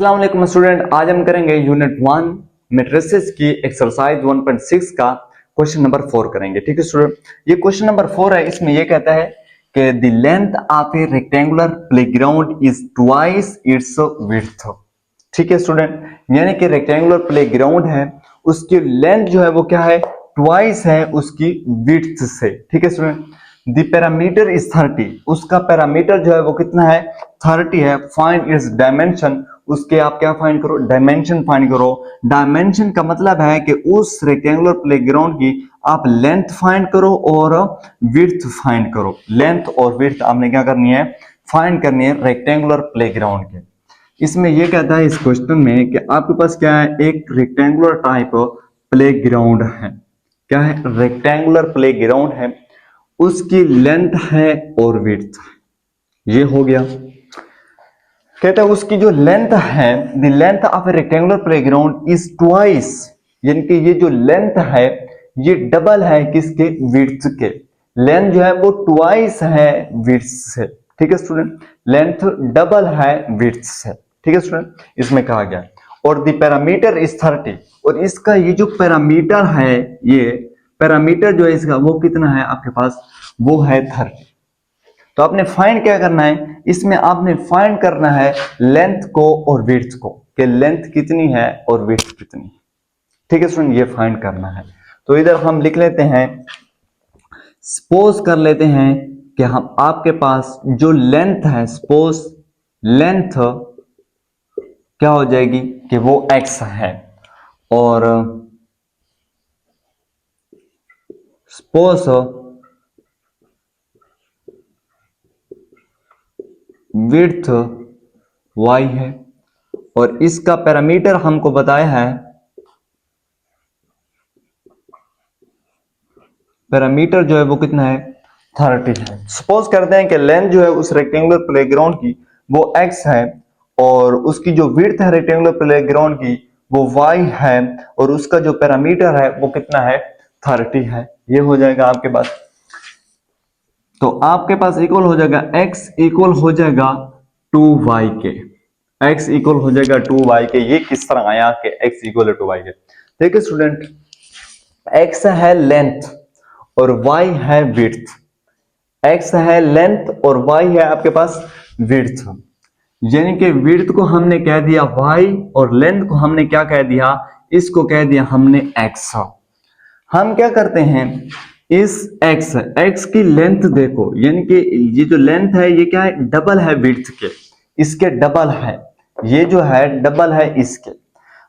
अस्सलाम वालेकुम स्टूडेंट, आज हम करेंगे यूनिट 1 मैट्रिसेस की एक्सरसाइज 1.6 का क्वेश्चन नंबर 4 करेंगे। ठीक है स्टूडेंट, ये क्वेश्चन नंबर 4 है। इसमें ये कहता है कि the length of A rectangular playground is twice its width. ठीक है स्टूडेंट, यानी कि रेक्टेंगुलर प्लेग्राउंड है, उसकी लेंथ जो है वो क्या है, ट्वाइस है उसकी विड्थ से। ठीक है स्टूडेंट, द पैरामीटर इज 30, उसका पैरामीटर जो है वो कितना है, 30 है। फाइंड इट्स डायमेंशन, उसके आप क्या फाइंड करो, डायमेंशन फाइंड करो। डायमेंशन का मतलब है कि उस रेक्टेंगुलर प्लेग्राउंड की आप लेंथ फाइंड करो और विड्थ फाइंड करो। लेंथ और विड्थ आपने क्या करनी है, फाइंड करनी है रेक्टेंगुलर प्लेग्राउंड के। इसमें यह कहता है इस क्वेश्चन में कि आपके पास क्या है, एक रेक्टेंगुलर टाइप प्लेग्राउंड है। क्या है, रेक्टेंगुलर प्लेग्राउंड है, उसकी लेंथ है और विड्थ, ये हो गया। कहता है उसकी जो लेंथ है, the length of A rectangular playground is twice, यानी कि ये जो लेंथ है ये डबल है किसके, विड्थ के। लेंथ जो है वो ट्वाइस है विड्थ से। ठीक है स्टूडेंट, लेंथ डबल है विड्थ से। ठीक है स्टूडेंट, इसमें कहा गया। और द पैरामीटर इज 30, और इसका ये जो पैरामीटर है, ये पैरामीटर जो है इसका वो कितना है आपके पास, वो है 30। तो आपने फाइंड क्या करना है, इसमें आपने फाइंड करना है लेंथ को और विड्थ को, कि लेंथ कितनी है और विड्थ कितनी है। ठीक है स्टूडेंट, ये फाइंड करना है। तो इधर हम लिख लेते हैं, सपोज कर लेते हैं कि हम आपके पास जो लेंथ है, सपोज लेंथ क्या हो जाएगी कि वो x है, और सपोज विड्थ y है, और इसका पैरामीटर हमको बताया है, पैरामीटर जो है वो कितना है, 30 है। सपोज करते हैं कि लेंथ जो है उस रेक्टेंगुलर प्लेग्राउंड की वो x है, और उसकी जो विड्थ है रेक्टेंगुलर प्लेग्राउंड की वो y है, और उसका जो पैरामीटर है वो कितना है, 30 है। ये हो जाएगा आपके पास। तो आपके पास इक्वल हो जाएगा x इक्वल हो जाएगा 2y के, x इक्वल हो जाएगा 2y के। ये किस तरह आया कि x इक्वल 2y के। देखिए स्टूडेंट, x है लेंथ और y है विड्थ। x है लेंथ और y है आपके पास विड्थ, यानी कि विड्थ को हमने कह दिया y और लेंथ को हमने क्या कह दिया, इसको कह दिया हमने x। हम क्या करते हैं, इस x की लेंथ देखो, यानी कि ये जो लेंथ है ये क्या है, डबल है विड्थ के, इसके डबल है, ये जो है डबल है इसके।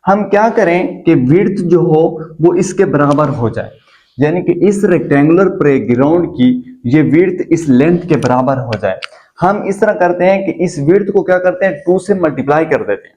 हम क्या करें कि विड्थ जो हो वो इसके बराबर हो जाए, यानी कि इस रेक्टेंगुलर प्लेग्राउंड की ये विड्थ इस लेंथ के बराबर हो जाए। हम इस तरह करते हैं कि इस विड्थ को क्या करते हैं, 2 से मल्टीप्लाई कर देते हैं।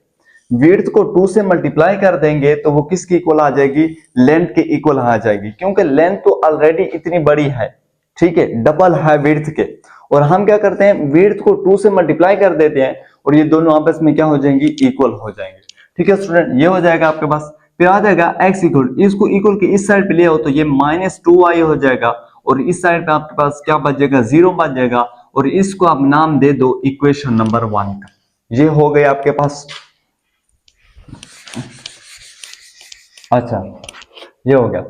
विड्थ को 2 से मल्टीप्लाई कर देंगे तो वो किसकी इक्वल आ जाएगी, लेंथ के इक्वल आ जाएगी, क्योंकि लेंथ तो ऑलरेडी इतनी बड़ी है, ठीक है, डबल है विड्थ के। और हम क्या करते हैं, विड्थ को 2 से मल्टीप्लाई कर देते हैं और ये दोनों आपस में क्या हो जाएंगी, इक्वल हो जाएंगे। ठीक है स्टूडेंट, ये हो जाएगा आपके पास। फिर आ जाएगा x इक्वल, इसको इक्वल के इस साइड पे ले आओ तो ये -2y हो जाएगा, और इस साइड पे आपके पास क्या बच जाएगा, 0 बच जाएगा, और इसको आप नाम दे दो इक्वेशन नंबर 1 का। ये हो गए आपके पास। अच्छा, ये हो गया।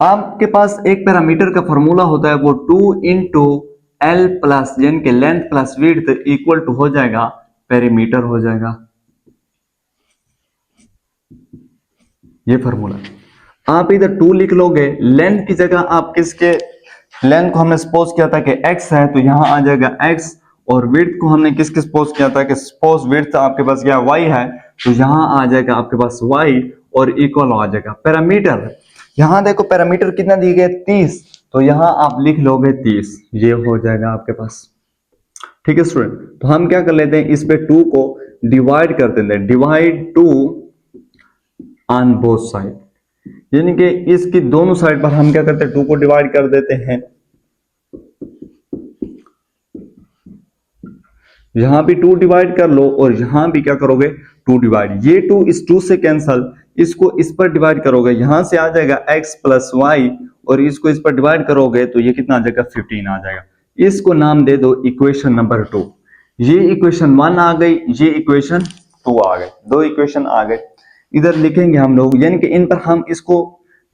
आपके पास एक पैरामीटर का फॉर्मूला होता है, वो 2 इंटू एल प्लस, यानी कि length plus width equal to हो जाएगा पेरीमीटर हो जाएगा। ये फॉर्मूला आप इधर 2 लिख लोगे, लेंथ की जगह आप किसके, लेंथ को हमने सपोज किया था कि x है तो यहां आ जाएगा x, और विड्थ को हमने किसके सपोज किया था कि सपोज विड्थ आपके पास क्या y है, तो यहां आ जाएगा आपके पास y, और इक्वल आ जाएगा पैरामीटर। यहां देखो पैरामीटर कितना दिए गए, 30, तो यहां आप लिख लोगे 30, ये हो जाएगा आपके पास। ठीक है स्टूडेंट, तो हम क्या कर लेते हैं, इस पे 2 को डिवाइड कर देते हैं, डिवाइड 2 ऑन बोथ साइड, यानी कि इसकी दोनों साइड पर हम क्या करते हैं, 2 को डिवाइड कर देते हैं। यहां भी 2 डिवाइड कर लो और यहां भी क्या करोगे, 2 डिवाइड। ये 2 इस 2 से कैंसल, इसको इस पर डिवाइड करोगे, यहां से आ जाएगा x प्लस वाई, और इसको इस पर डिवाइड करोगे तो ये कितना आ जाएगा, 15 आ जाएगा। इसको नाम दे दो इक्वेशन नंबर 2। ये इक्वेशन 1 आ गई, ये इक्वेशन 2 आ गए, 2 इक्वेशन आ गए। इधर लिखेंगे हम लोग, यानी कि इन पर हम इसको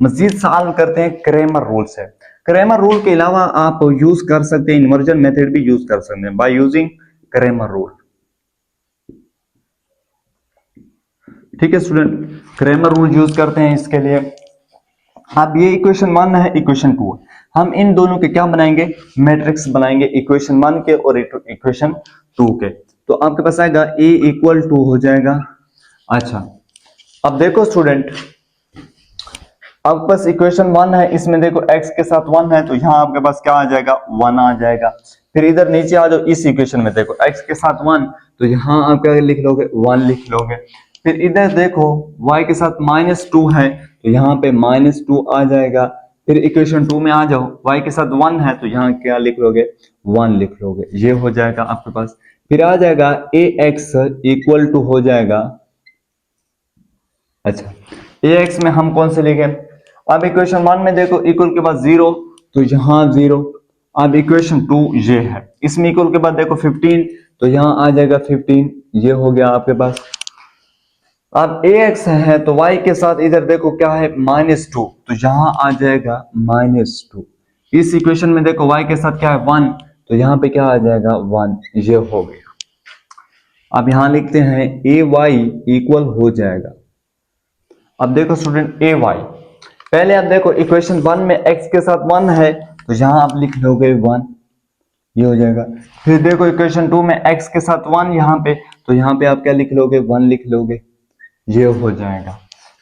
मजीद सॉल्व करते हैं क्रेमर रूल से। क्रेमर रूल के अलावा आप यूज कर सकते हैं, इन्वर्जन मेथड भी यूज कर सकते हैं बाय यूजिंग क्रेमर रूल। ठीक है स्टूडेंट, क्रेमर रूल यूज करते हैं इसके लिए। अब ये इक्वेशन 1 है, इक्वेशन 2 है, हम इन दोनों के क्या बनाएंगे, मैट्रिक्स बनाएंगे, इक्वेशन 1 के और इक्वेशन 2 के। तो आपके पास आएगा a इक्वल टू हो जाएगा। अच्छा अब देखो स्टूडेंट, आपके पास इक्वेशन 1 है, इसमें देखो x के साथ 1 है, तो यहां आपके पास क्या आ जाएगा, 1 आ जाएगा। फिर इधर नीचे आ जाओ, इस इक्वेशन में देखो x के साथ 1, तो यहां आप क्या लिख लोगे, 1 लिख लोगे। फिर इधर देखो y के साथ -2 है, तो यहाँ पे -2 आ जाएगा। फिर इक्वेशन 2 में आ जाओ, y के साथ 1 है, तो यहाँ क्या लिख लोगे, 1 लिख लोगे, ये हो जाएगा आपके पास। फिर आ जाएगा ax इक्वल टू हो जाएगा, अच्छा ax में हम कौन से लिखे, अब इक्वेशन 1 में देखो इक्वल के बाद 0, तो यहाँ 0। अब इक्वेशन 2 ये है, इसमें इक्वल के बाद देखो 15, तो यहाँ आ जाएगा 15, ये हो गया आपके पास। अब ax है, तो y के साथ इधर देखो क्या है, -2, तो यहां आ जाएगा -2। इस इक्वेशन में देखो y के साथ क्या है, 1, तो यहाँ पे क्या आ जाएगा, 1, ये हो गया। अब यहां लिखते हैं ay इक्वल हो जाएगा। अब देखो स्टूडेंट ay, पहले आप देखो इक्वेशन 1 में x के साथ 1 है, तो यहां आप लिख लोगे 1, ये हो जाएगा। फिर देखो इक्वेशन 2 में x के साथ 1 यहाँ पे, तो यहाँ पे आप क्या लिख लोगे, 1 लिख लोगे, ये हो जाएगा।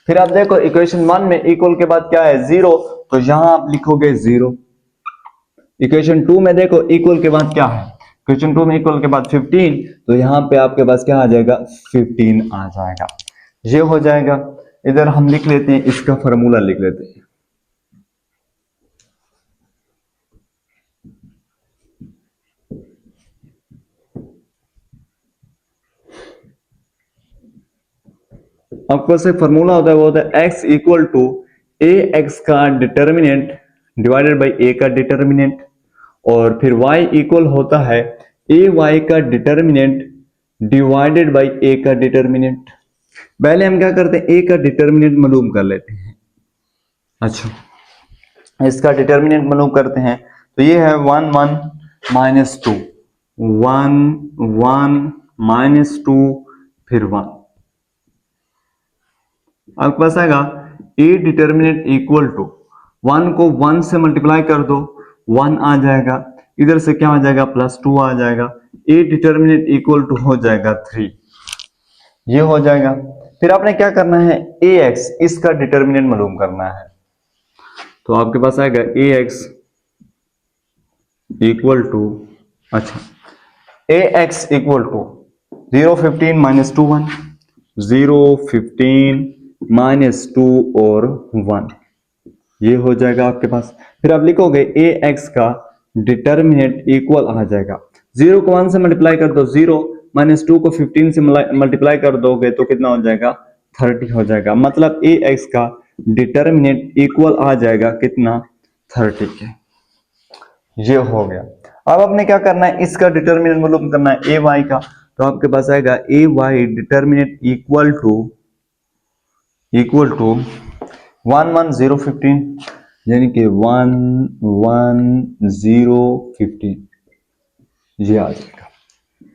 फिर आप देखो इक्वेशन 1 में इक्वल के बाद क्या है, 0, तो यहां आप लिखोगे 0। इक्वेशन 2 में देखो इक्वल के बाद क्या है, इक्वेशन 2 में इक्वल के बाद 15, तो यहां पे आपके पास क्या आ जाएगा, 15 आ जाएगा, ये हो जाएगा। इधर हम लिख लेते हैं, इसका फॉर्मूला लिख लेते हैं। आपके पास एक फॉर्मूला होता है, वो होता है x equal to A x का डिटर्मिनेंट डिवाइडेड बाई ए का डिटर्मिनेंट, और फिर y इक्वल होता है ए वाई का डिटर्मिनेंट डिवाइडेड बाई ए का डिटर्मिनेंट। पहले हम क्या करते हैं, ए का डिटर्मिनेंट मालूम कर लेते हैं। अच्छा इसका डिटर्मिनेंट मालूम करते हैं, तो ये है 1 1 -2, 1 1 -2 फिर 1। आपके पास आएगा ए डिटर्मिनेंट इक्वल टू 1 को 1 से मल्टीप्लाई कर दो, 1 आ जाएगा, इधर से क्या आ जाएगा, +2 आ जाएगा। ए डिटर्मिनेंट इक्वल टू हो जाएगा 3, ये हो जाएगा। फिर आपने क्या करना है, ए एक्स इसका डिटर्मिनेंट मालूम करना है, तो आपके पास आएगा ए एक्स इक्वल टू, अच्छा ए एक्स इक्वल टू 0 15 -2 1, 0 15 -2 और 1, ये हो जाएगा आपके पास। फिर आप लिखोगे ए एक्स का डिटर्मिनेंट इक्वल आ जाएगा, 0 को 1 से मल्टीप्लाई कर दो 0, -2 को 15 से मल्टीप्लाई कर दोगे तो कितना हो जाएगा, 30 हो जाएगा। मतलब ए एक्स का डिटर्मिनेंट इक्वल आ जाएगा कितना, 30 के, ये हो गया। अब आपने क्या करना है, इसका डिटर्मिनेंट मालूम करना है ए वाई का, तो आपके पास आएगा ए वाई डिटर्मिनेंट इक्वल टू 1 1 0 15, यानी कि 1 1 0 15, ये आ जाएगा।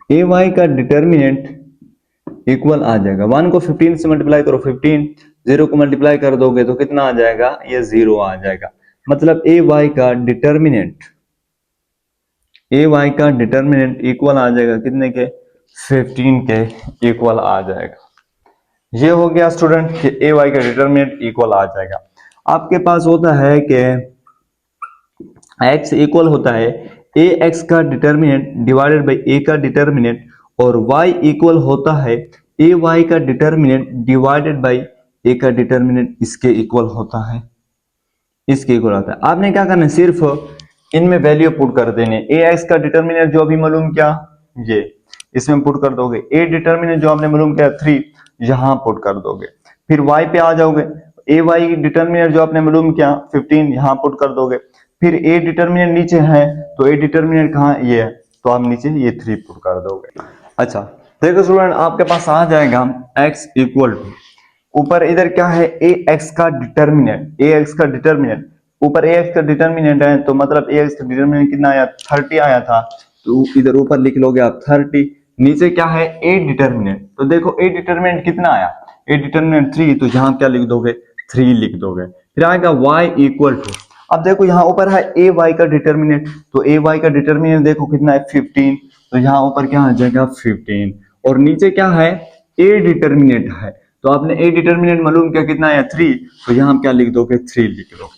ए वाई का डिटर्मिनेंट इक्वल आ जाएगा, 1 को 15 से मल्टीप्लाई करो 15, 0 को मल्टीप्लाई कर दोगे तो कितना आ जाएगा, ये 0 आ जाएगा। मतलब ए वाई का डिटर्मिनेंट इक्वल आ जाएगा कितने के, 15 के इक्वल आ जाएगा। ये हो गया स्टूडेंट कि ए वाई का डिटर्मिनेंट इक्वल आ जाएगा। आपके पास होता है कि x इक्वल होता है ए एक्स का डिटर्मिनेंट डिवाइडेड बाई ए का डिटर्मिनेंट, और y इक्वल होता है ए वाई का डिटर्मिनेंट डिवाइडेड बाई ए का डिटर्मिनेंट, इसके इक्वल होता है, इसके इक्वल होता है। आपने क्या करना है, सिर्फ इनमें वैल्यू पुट कर देने। ए एक्स का डिटर्मिनेंट जो अभी मालूम किया, ये इसमें पुट कर दोगे, ए डिटर्मिनेंट जो आपने मालूम किया 3 यहां पुट कर दोगे। फिर y पे आ जाओगे, ए वाई डिटर्मिनेंट जो आपने मालूम किया 15 यहां पुट कर दोगे। फिर ए डिटर्मिनेंट नीचे है, तो ए डिटर्मिनेंट कहाँ, ये है, तो आप नीचे ये 3 पुट कर दोगे। अच्छा देखो स्टूडेंट, आपके पास आ जाएगा x इक्वल टू, ऊपर इधर क्या है, ax का डिटर्मिनेंट, ax का डिटर्मिनेंट, ऊपर ax का डिटर्मिनेंट है, तो मतलब ax का डिटर्मिनेंट कितना आया, 30 आया था, तो इधर ऊपर लिख लोगे आप 30। नीचे क्या है, a डिटर्मिनेंट, तो देखो a डिटर्मिनेंट कितना आया, a डिटर्मिनेंट 3, तो यहाँ क्या लिख दोगे, 3 लिख दोगे। फिर आएगा y इक्वल टू, अब देखो यहाँ ऊपर है ए वाई का डिटर्मिनेंट, तो ए वाई का डिटर्मिनेंट देखो कितना है, 15, तो यहाँ ऊपर क्या आ जाएगा 15, और नीचे क्या है, ए डिटर्मिनेंट है, तो आपने ए डिटर्मिनेंट मालूम क्या कितना है, 3, तो यहाँ क्या लिख दोगे, 3 लिख दो।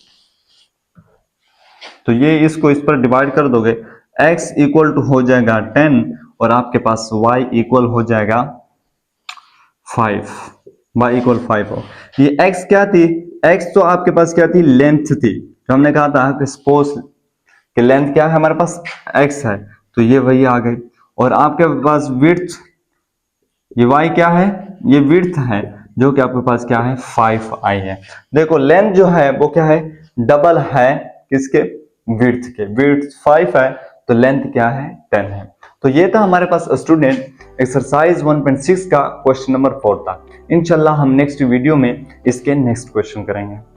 तो ये इसको इस पर डिवाइड कर दोगे, x इक्वल टू हो जाएगा 10 और आपके पास y इक्वल हो जाएगा 5, y इक्वल 5 हो। ये x क्या थी, x तो आपके पास क्या थी, लेंथ थी, तो हमने कहा था कि सपोज कि लेंथ क्या है हमारे पास, x है, तो ये वही आ गई। और आपके पास विड्थ, ये y क्या है, ये विड्थ है, जो कि आपके पास क्या है, 5i है। देखो लेंथ जो है वो क्या है, डबल है किसके, विड्थ के, विड्थ 5 है, तो लेंथ क्या है, 10 है। तो ये था हमारे पास स्टूडेंट एक्सरसाइज 1.6 का क्वेश्चन नंबर 4 था। इंशाल्लाह हम नेक्स्ट वीडियो में इसके नेक्स्ट क्वेश्चन करेंगे।